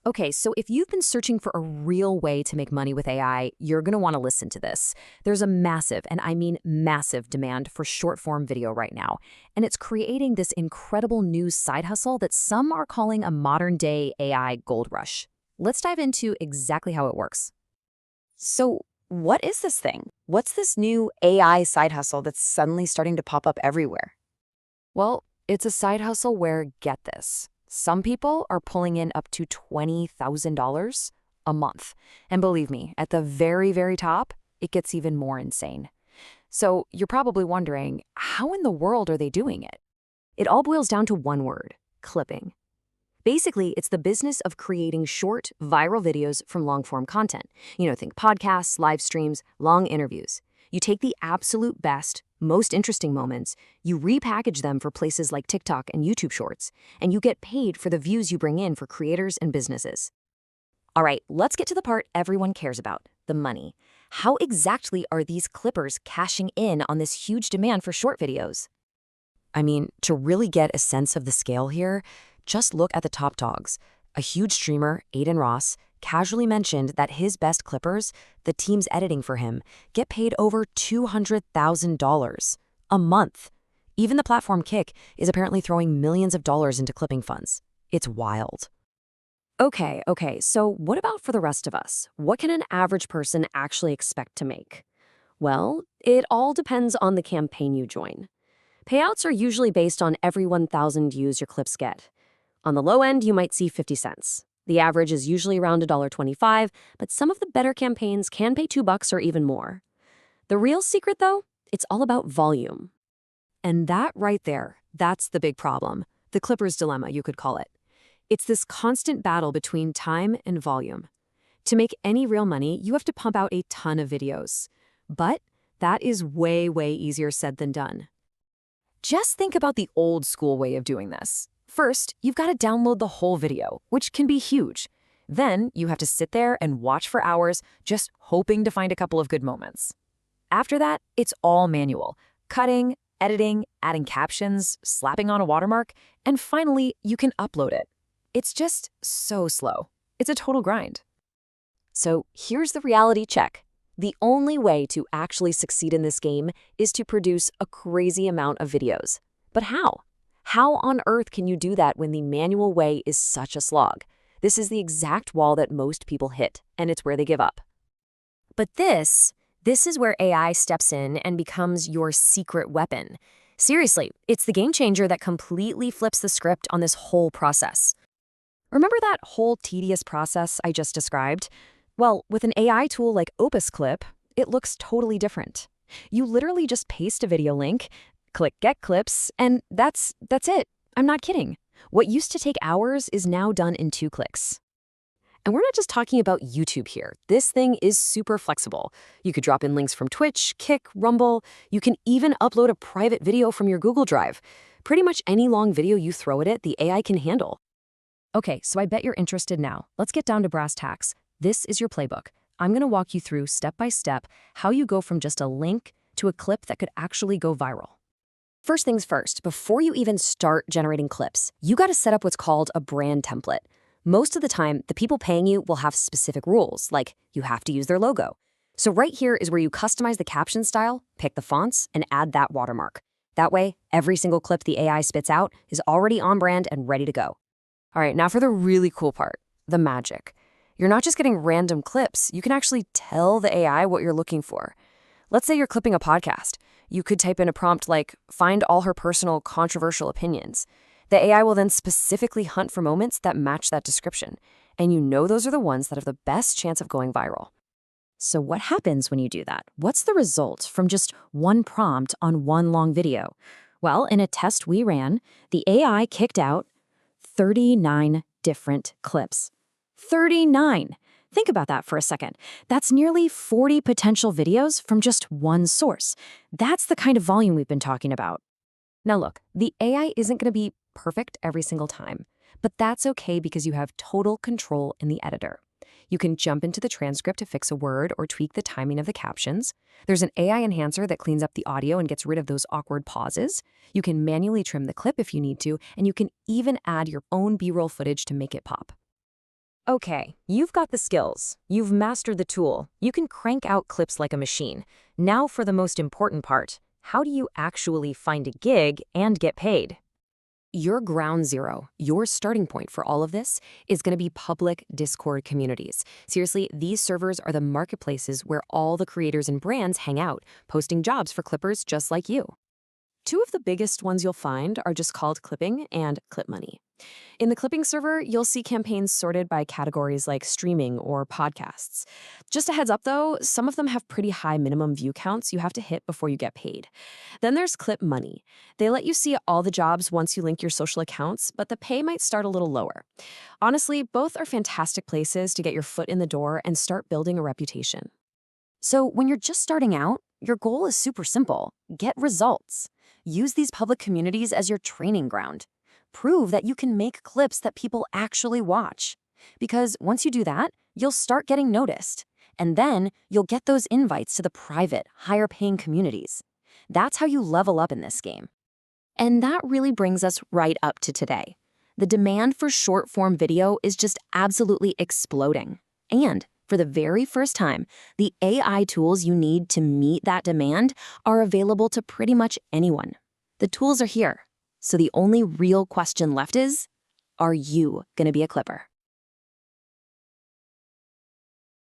Okay, so if you've been searching for a real way to make money with AI, you're going to want to listen to this. There's a massive, and I mean massive, demand for short form video right now, and it's creating this incredible new side hustle that some are calling a modern day AI gold rush. Let's dive into exactly how it works. So, what is this thing? What's this new AI side hustle that's suddenly starting to pop up everywhere? Well, it's a side hustle where, get this, some people are pulling in up to $20,000 a month. And believe me, at the very, very top, it gets even more insane. So you're probably wondering, how in the world are they doing it? It all boils down to one word: clipping. Basically, it's the business of creating short, viral videos from long-form content. Think podcasts, live streams, long interviews. You take the absolute best, most interesting moments, you repackage them for places like TikTok and YouTube Shorts, and you get paid for the views you bring in for creators and businesses. All right, let's get to the part everyone cares about, the money. How exactly are these clippers cashing in on this huge demand for short videos? I mean, to really get a sense of the scale here, just look at the top dogs. A huge streamer, Aiden Ross, casually mentioned that his best clippers, the team's editing for him, get paid over $200,000 a month. Even the platform Kick is apparently throwing millions of dollars into clipping funds. It's wild. Okay, so what about for the rest of us? What can an average person actually expect to make? Well, it all depends on the campaign you join. Payouts are usually based on every 1,000 views your clips get. On the low end, you might see 50 cents. The average is usually around $1.25, but some of the better campaigns can pay $2 or even more. The real secret, though, it's all about volume. And that right there, that's the big problem. The Clipper's dilemma, you could call it. It's this constant battle between time and volume. To make any real money, you have to pump out a ton of videos. But that is way, way easier said than done. Just think about the old school way of doing this. First, you've got to download the whole video, which can be huge. Then you have to sit there and watch for hours, just hoping to find a couple of good moments. After that, it's all manual: cutting, editing, adding captions, slapping on a watermark, and finally, you can upload it. It's just so slow. It's a total grind. So here's the reality check. The only way to actually succeed in this game is to produce a crazy amount of videos. But how? How on earth can you do that when the manual way is such a slog? This is the exact wall that most people hit, and it's where they give up. But this is where AI steps in and becomes your secret weapon. Seriously, it's the game changer that completely flips the script on this whole process. Remember that whole tedious process I just described? Well, with an AI tool like Opus Clip, it looks totally different. You literally just paste a video link, click Get Clips, and that's it. I'm not kidding. What used to take hours is now done in 2 clicks. And we're not just talking about YouTube here. This thing is super flexible. You could drop in links from Twitch, Kick, Rumble. You can even upload a private video from your Google Drive. Pretty much any long video you throw at it, the AI can handle. Okay, so I bet you're interested now. Let's get down to brass tacks. This is your playbook. I'm going to walk you through step by step how you go from just a link to a clip that could actually go viral. First things first, before you even start generating clips, you got to set up what's called a brand template. Most of the time, the people paying you will have specific rules, like you have to use their logo. So right here is where you customize the caption style, pick the fonts, and add that watermark. That way, every single clip the AI spits out is already on brand and ready to go. All right, now for the really cool part, the magic. You're not just getting random clips, you can actually tell the AI what you're looking for. Let's say you're clipping a podcast. You could type in a prompt like, find all her personal controversial opinions. The AI will then specifically hunt for moments that match that description. And you know those are the ones that have the best chance of going viral. So what happens when you do that? What's the result from just one prompt on one long video? Well, in a test we ran, the AI kicked out 39 different clips. 39! Think about that for a second. That's nearly 40 potential videos from just one source. That's the kind of volume we've been talking about. Now look, the AI isn't going to be perfect every single time, but that's okay because you have total control in the editor. You can jump into the transcript to fix a word or tweak the timing of the captions. There's an AI enhancer that cleans up the audio and gets rid of those awkward pauses. You can manually trim the clip if you need to, and you can even add your own B-roll footage to make it pop. Okay, you've got the skills. You've mastered the tool. You can crank out clips like a machine. Now for the most important part. How do you actually find a gig and get paid? Your ground zero, your starting point for all of this is going to be public Discord communities. Seriously, these servers are the marketplaces where all the creators and brands hang out, posting jobs for clippers just like you. Two of the biggest ones you'll find are just called Clipping and Clip Money. In the Clipping server, you'll see campaigns sorted by categories like streaming or podcasts. Just a heads up though, some of them have pretty high minimum view counts you have to hit before you get paid. Then there's Clip Money. They let you see all the jobs once you link your social accounts, but the pay might start a little lower. Honestly, both are fantastic places to get your foot in the door and start building a reputation. So when you're just starting out, your goal is super simple. Get results. Use these public communities as your training ground. Prove that you can make clips that people actually watch. Because once you do that, you'll start getting noticed. And then you'll get those invites to the private, higher-paying communities. That's how you level up in this game. And that really brings us right up to today. The demand for short-form video is just absolutely exploding. And for the very first time, the AI tools you need to meet that demand are available to pretty much anyone. The tools are here. So the only real question left is, are you going to be a clipper?